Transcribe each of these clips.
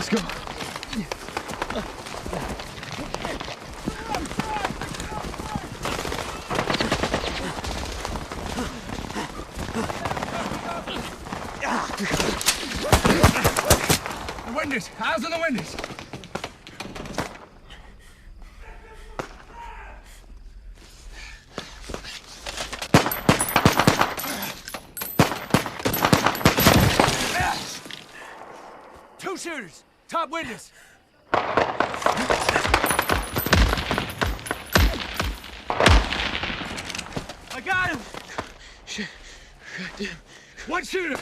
Let's go. The windows. Eyes on the windows. Two shooters. Top windows. I got him. Shit. Goddamn. One shooter.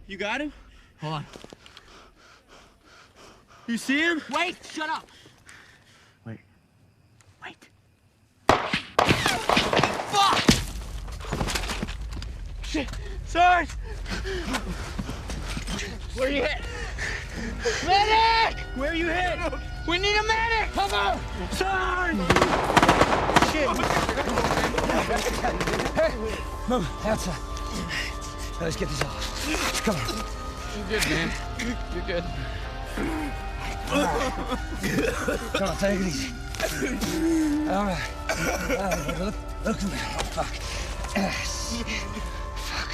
You got him? Hold on. You see him? Wait, shut up. Wait. Wait. Fuck! Shit. Sarge! Where you hit? Medic! Where you hit? We need a medic! Cover! Sarge! Shit. Move, outside. Let's get this off. Come on. You're good, man. You're good. Come on, take it easy. All right. Look at me. Oh, fuck. Fuck.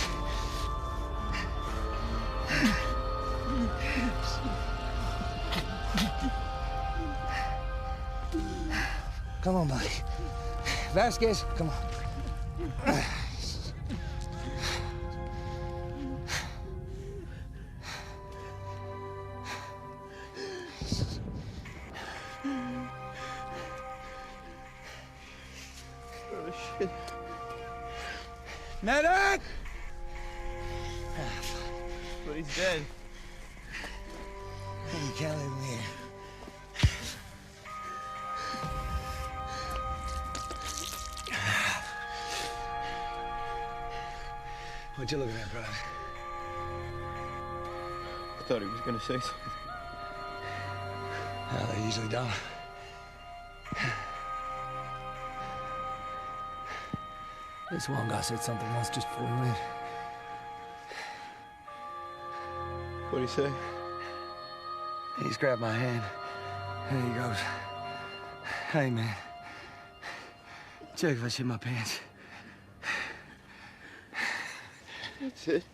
Come on, buddy. Vasquez, come on. Oh, shit. Medic! But he's dead. You can't leave him here. What you looking at, Private? I thought he was gonna say something. No, they usually don't. This one guy said something once just before we went. What'd he say? He just grabbed my hand, and he goes, "Hey, man, check if I shit my pants." That's it.